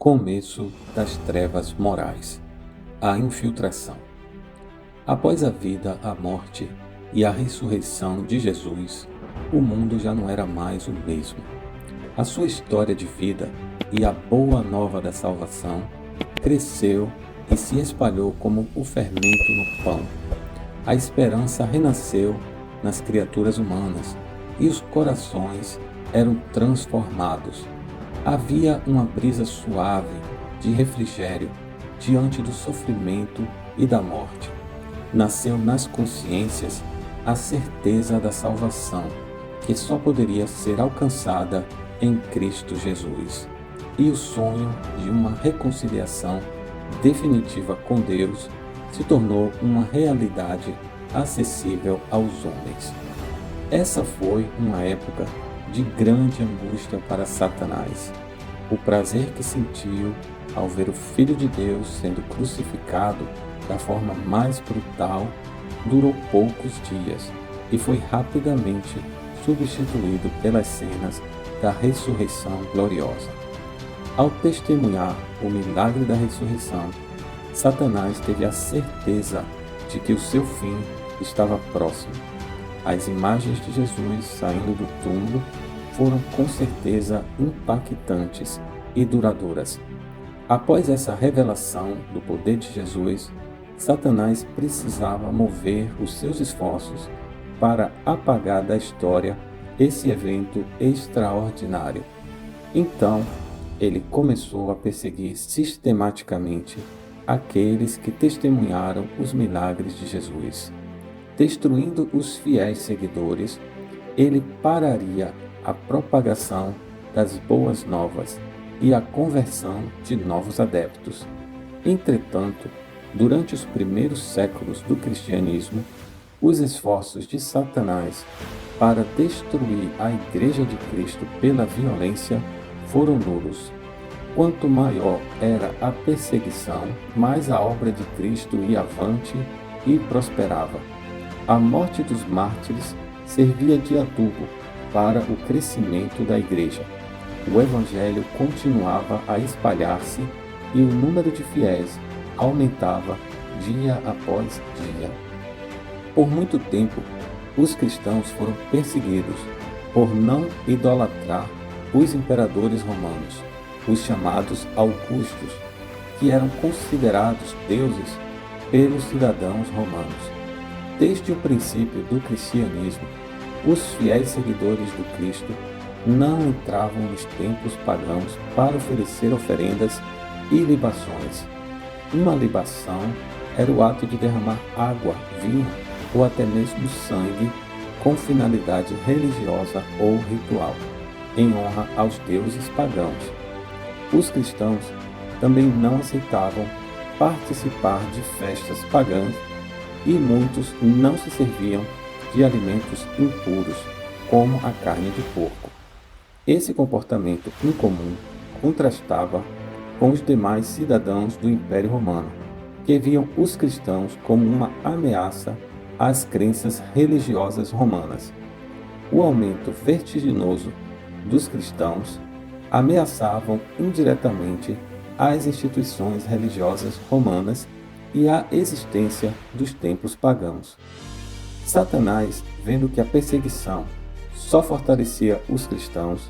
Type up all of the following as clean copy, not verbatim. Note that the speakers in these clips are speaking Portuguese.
Começo das trevas morais. A infiltração. Após a vida, a morte e a ressurreição de Jesus, o mundo já não era mais o mesmo. A sua história de vida e a boa nova da salvação cresceu e se espalhou como o fermento no pão. A esperança renasceu nas criaturas humanas e os corações eram transformados. Havia uma brisa suave de refrigério diante do sofrimento e da morte. Nasceu nas consciências a certeza da salvação, que só poderia ser alcançada em Cristo Jesus, e o sonho de uma reconciliação definitiva com Deus se tornou uma realidade acessível aos homens. Essa foi uma época de grande angústia para Satanás. O prazer que sentiu ao ver o Filho de Deus sendo crucificado da forma mais brutal durou poucos dias e foi rapidamente substituído pelas cenas da ressurreição gloriosa. Ao testemunhar o milagre da ressurreição, Satanás teve a certeza de que o seu fim estava próximo. As imagens de Jesus saindo do túmulo foram com certeza impactantes e duradouras. Após essa revelação do poder de Jesus, Satanás precisava mover os seus esforços para apagar da história esse evento extraordinário. Então, ele começou a perseguir sistematicamente aqueles que testemunharam os milagres de Jesus. Destruindo os fiéis seguidores, ele pararia a propagação das boas novas e a conversão de novos adeptos. Entretanto, durante os primeiros séculos do cristianismo, os esforços de Satanás para destruir a Igreja de Cristo pela violência foram nulos. Quanto maior era a perseguição, mais a obra de Cristo ia avante e prosperava. A morte dos mártires servia de adubo para o crescimento da Igreja. O Evangelho continuava a espalhar-se e o número de fiéis aumentava dia após dia. Por muito tempo, os cristãos foram perseguidos por não idolatrar os imperadores romanos, os chamados Augustos, que eram considerados deuses pelos cidadãos romanos. Desde o princípio do cristianismo, os fiéis seguidores do Cristo não entravam nos templos pagãos para oferecer oferendas e libações. Uma libação era o ato de derramar água, vinho ou até mesmo sangue com finalidade religiosa ou ritual, em honra aos deuses pagãos. Os cristãos também não aceitavam participar de festas pagãs e muitos não se serviam de alimentos impuros, como a carne de porco. Esse comportamento incomum contrastava com os demais cidadãos do Império Romano, que viam os cristãos como uma ameaça às crenças religiosas romanas. O aumento vertiginoso dos cristãos ameaçavam indiretamente as instituições religiosas romanas e a existência dos templos pagãos. Satanás, vendo que a perseguição só fortalecia os cristãos,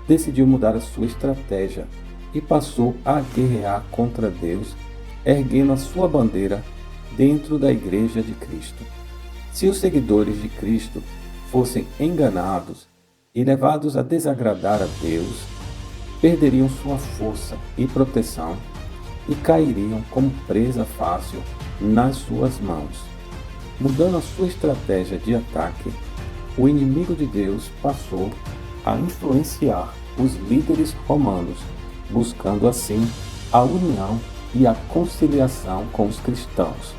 decidiu mudar a sua estratégia e passou a guerrear contra Deus, erguendo a sua bandeira dentro da Igreja de Cristo. Se os seguidores de Cristo fossem enganados e levados a desagradar a Deus, perderiam sua força e proteção e cairiam como presa fácil nas suas mãos. Mudando a sua estratégia de ataque, o inimigo de Deus passou a influenciar os líderes romanos, buscando assim a união e a conciliação com os cristãos.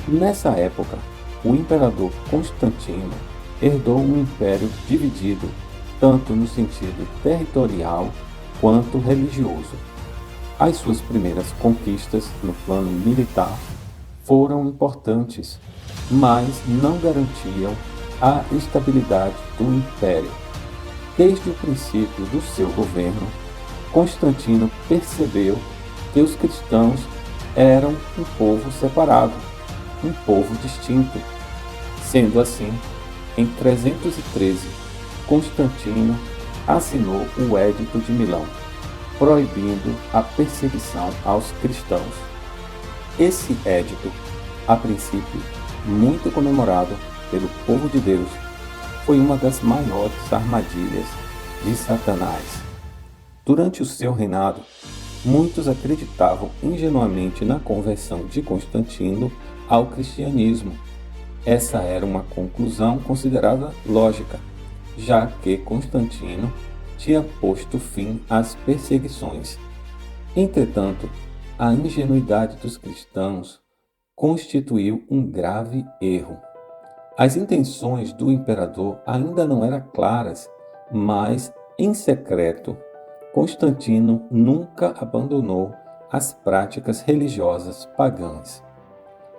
Nessa época, o imperador Constantino herdou um império dividido, tanto no sentido territorial quanto religioso. As suas primeiras conquistas no plano militar foram importantes, mas não garantiam a estabilidade do império. Desde o princípio do seu governo, Constantino percebeu que os cristãos eram um povo separado, um povo distinto. Sendo assim, em 313, Constantino assinou o Edito de Milão, proibindo a perseguição aos cristãos. Esse edito, a princípio muito comemorado pelo povo de Deus, foi uma das maiores armadilhas de Satanás. Durante o seu reinado, muitos acreditavam ingenuamente na conversão de Constantino ao cristianismo. Essa era uma conclusão considerada lógica, já que Constantino tinha posto fim às perseguições. Entretanto, a ingenuidade dos cristãos constituiu um grave erro. As intenções do imperador ainda não eram claras, mas, em secreto, Constantino nunca abandonou as práticas religiosas pagãs.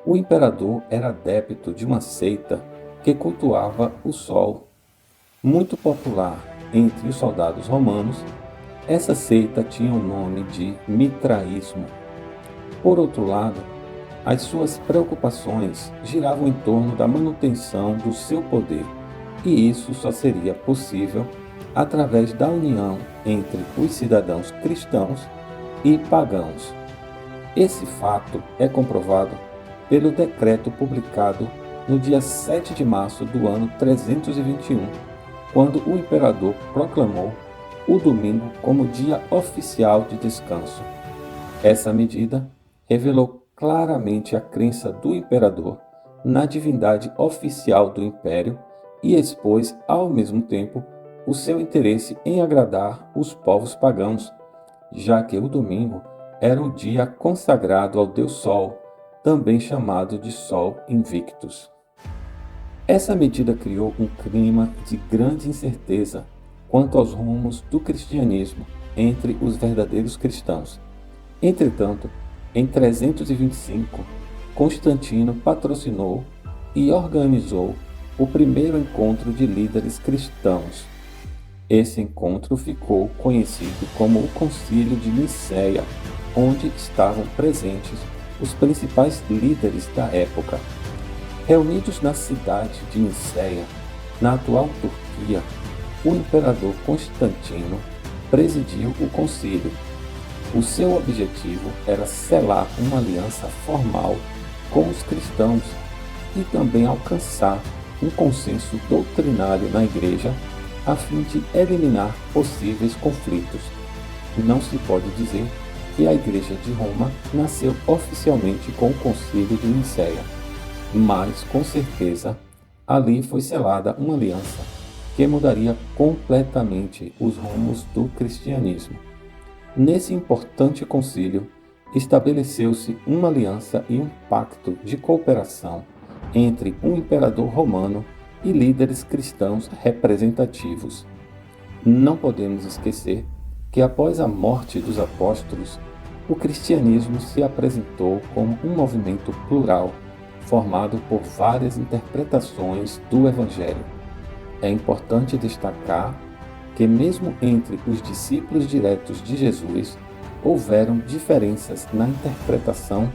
O imperador era adepto de uma seita que cultuava o sol. Muito popular entre os soldados romanos, essa seita tinha o nome de mitraísmo. Por outro lado, as suas preocupações giravam em torno da manutenção do seu poder, e isso só seria possível através da união entre os cidadãos cristãos e pagãos. Esse fato é comprovado pelo decreto publicado no dia 7 de março do ano 321, quando o imperador proclamou o domingo como dia oficial de descanso. Essa medida revelou claramente a crença do imperador na divindade oficial do império e expôs, ao mesmo tempo, o seu interesse em agradar os povos pagãos, já que o domingo era o dia consagrado ao deus Sol, também chamado de Sol Invictus. Essa medida criou um clima de grande incerteza quanto aos rumos do cristianismo entre os verdadeiros cristãos. Entretanto, em 325, Constantino patrocinou e organizou o primeiro encontro de líderes cristãos. Esse encontro ficou conhecido como o Concílio de Nicéia, onde estavam presentes os principais líderes da época. Reunidos na cidade de Nicéia, na atual Turquia, o imperador Constantino presidiu o concílio. O seu objetivo era selar uma aliança formal com os cristãos e também alcançar um consenso doutrinário na igreja a fim de eliminar possíveis conflitos. Não se pode dizer que a Igreja de Roma nasceu oficialmente com o Concílio de Nicéia, mas com certeza ali foi selada uma aliança que mudaria completamente os rumos do cristianismo. Nesse importante concílio, estabeleceu-se uma aliança e um pacto de cooperação entre um imperador romano e líderes cristãos representativos. Não podemos esquecer que após a morte dos apóstolos, o cristianismo se apresentou como um movimento plural, formado por várias interpretações do Evangelho. É importante destacar que mesmo entre os discípulos diretos de Jesus, houveram diferenças na interpretação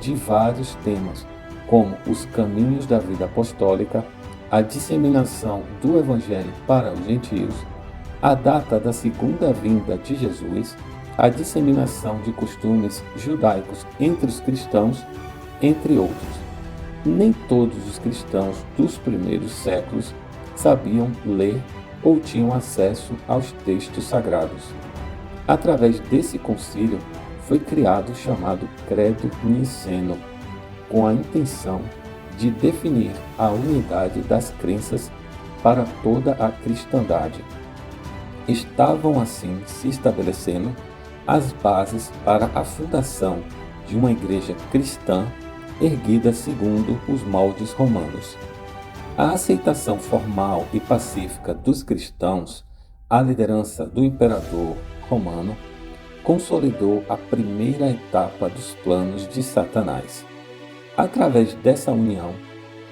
de vários temas, como os caminhos da vida apostólica, a disseminação do Evangelho para os gentios, a data da segunda vinda de Jesus, a disseminação de costumes judaicos entre os cristãos, entre outros. Nem todos os cristãos dos primeiros séculos sabiam ler ou tinham acesso aos textos sagrados. Através desse concílio foi criado o chamado Credo Niceno, com a intenção de definir a unidade das crenças para toda a cristandade. Estavam assim se estabelecendo as bases para a fundação de uma igreja cristã erguida segundo os moldes romanos. A aceitação formal e pacífica dos cristãos à liderança do imperador romano consolidou a primeira etapa dos planos de Satanás. Através dessa união,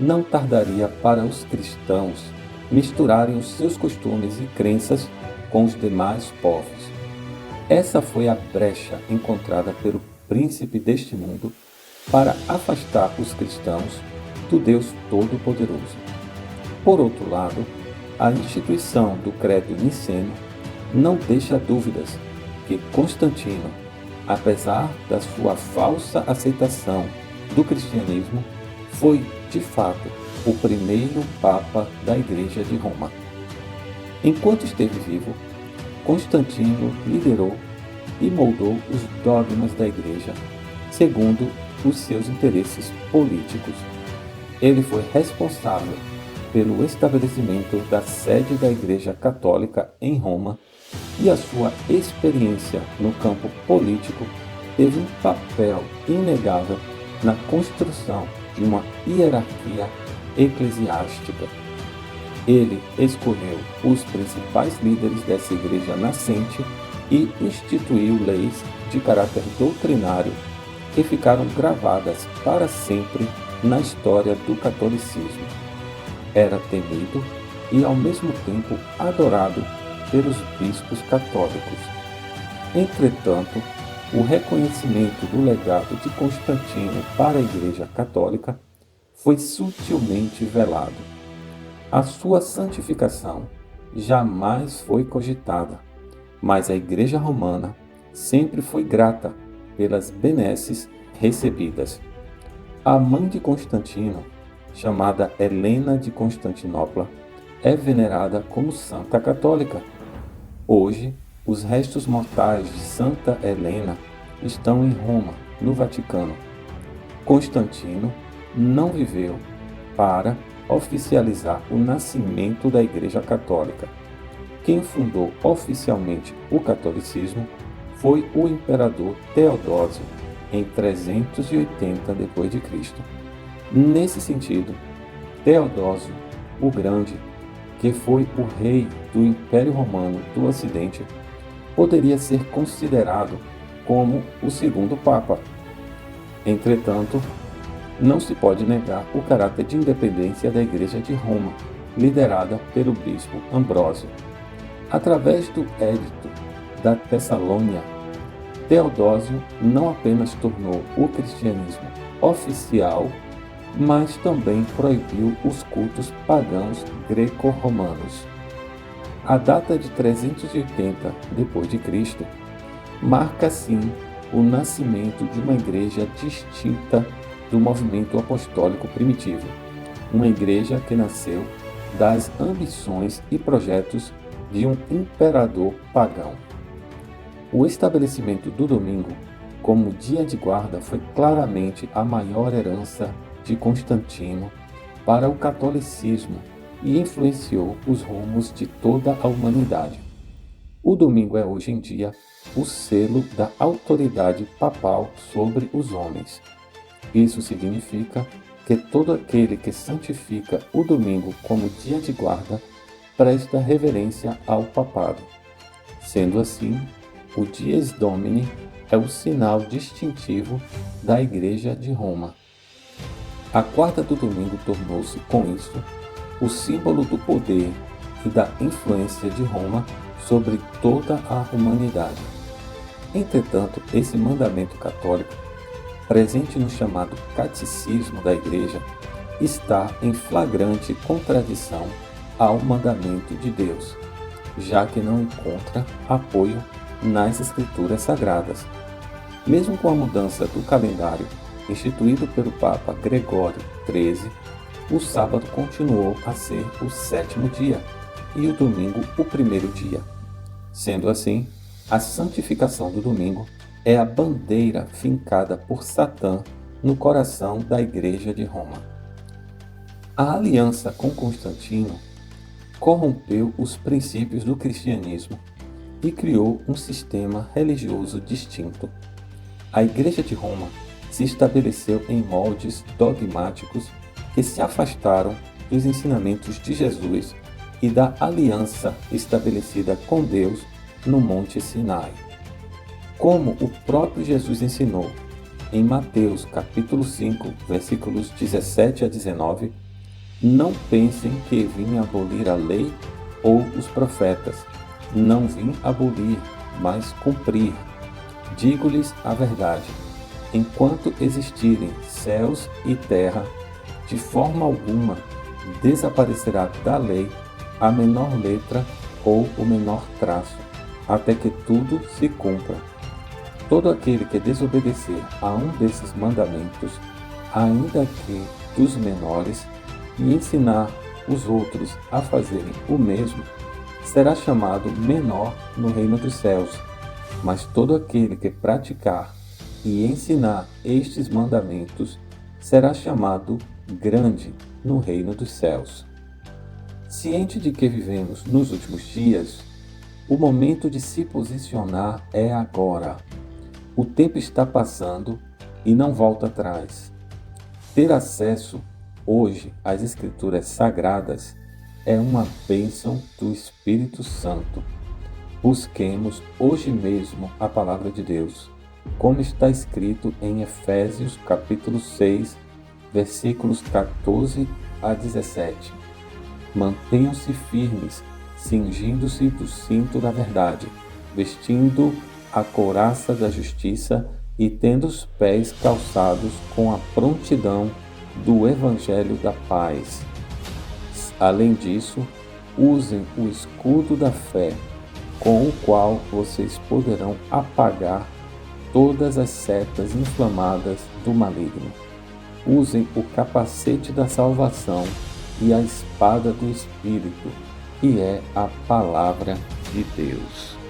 não tardaria para os cristãos misturarem os seus costumes e crenças com os demais povos. Essa foi a brecha encontrada pelo príncipe deste mundo para afastar os cristãos do Deus Todo-Poderoso. Por outro lado, a instituição do credo niceno não deixa dúvidas que Constantino, apesar da sua falsa aceitação do cristianismo, foi, de fato, o primeiro Papa da Igreja de Roma. Enquanto esteve vivo, Constantino liderou e moldou os dogmas da Igreja segundo os seus interesses políticos. Ele foi responsável pelo estabelecimento da sede da Igreja Católica em Roma e a sua experiência no campo político teve um papel inegável na construção de uma hierarquia eclesiástica. Ele escolheu os principais líderes dessa igreja nascente e instituiu leis de caráter doutrinário que ficaram gravadas para sempre na história do catolicismo. Era temido e, ao mesmo tempo, adorado pelos bispos católicos. Entretanto, o reconhecimento do legado de Constantino para a Igreja Católica foi sutilmente velado. A sua santificação jamais foi cogitada, mas a Igreja Romana sempre foi grata pelas benesses recebidas. A mãe de Constantino, chamada Helena de Constantinopla, é venerada como santa católica. Hoje, os restos mortais de Santa Helena estão em Roma, no Vaticano. Constantino não viveu para oficializar o nascimento da Igreja Católica. Quem fundou oficialmente o catolicismo foi o imperador Teodósio, em 380 d.C. Nesse sentido, Teodósio o Grande, que foi o rei do Império Romano do Ocidente, poderia ser considerado como o segundo Papa. Entretanto, não se pode negar o caráter de independência da Igreja de Roma, liderada pelo bispo Ambrósio. Através do Edito da Tessalônia, Teodósio não apenas tornou o cristianismo oficial, mas também proibiu os cultos pagãos greco-romanos. A data de 380 d.C. marca, assim, o nascimento de uma igreja distinta do movimento apostólico primitivo, uma igreja que nasceu das ambições e projetos de um imperador pagão. O estabelecimento do domingo como dia de guarda foi claramente a maior herança de Constantino para o catolicismo e influenciou os rumos de toda a humanidade. O domingo é hoje em dia o selo da autoridade papal sobre os homens. Isso significa que todo aquele que santifica o domingo como dia de guarda presta reverência ao papado. Sendo assim, o Dies Domini é o sinal distintivo da Igreja de Roma. A guarda do domingo tornou-se, com isso, o símbolo do poder e da influência de Roma sobre toda a humanidade. Entretanto, esse mandamento católico, presente no chamado Catecismo da Igreja, está em flagrante contradição ao mandamento de Deus, já que não encontra apoio nas Escrituras Sagradas. Mesmo com a mudança do calendário instituído pelo Papa Gregório XIII, o sábado continuou a ser o sétimo dia e o domingo o primeiro dia. Sendo assim, a santificação do domingo é a bandeira fincada por Satã no coração da Igreja de Roma. A aliança com Constantino corrompeu os princípios do cristianismo e criou um sistema religioso distinto. A Igreja de Roma se estabeleceu em moldes dogmáticos que se afastaram dos ensinamentos de Jesus e da aliança estabelecida com Deus no Monte Sinai. Como o próprio Jesus ensinou em Mateus capítulo 5, versículos 17 a 19, não pensem que vim abolir a lei ou os profetas. Não vim abolir, mas cumprir. Digo-lhes a verdade: enquanto existirem céus e terra, de forma alguma desaparecerá da lei a menor letra ou o menor traço, até que tudo se cumpra. Todo aquele que desobedecer a um desses mandamentos, ainda que dos menores, e ensinar os outros a fazerem o mesmo, será chamado menor no reino dos céus. Mas todo aquele que praticar e ensinar estes mandamentos será chamado grande no reino dos céus. Ciente de que vivemos nos últimos dias, o momento de se posicionar é agora. O tempo está passando e não volta atrás. Ter acesso hoje às Escrituras Sagradas é uma bênção do Espírito Santo. Busquemos hoje mesmo a Palavra de Deus, como está escrito em Efésios capítulo 6, versículos 14 a 17. Mantenham-se firmes, cingindo-se do cinto da verdade, vestindo a couraça da justiça e tendo os pés calçados com a prontidão do Evangelho da paz. Além disso, usem o escudo da fé, com o qual vocês poderão apagar todas as setas inflamadas do maligno. Usem o capacete da salvação e a espada do Espírito, que é a palavra de Deus.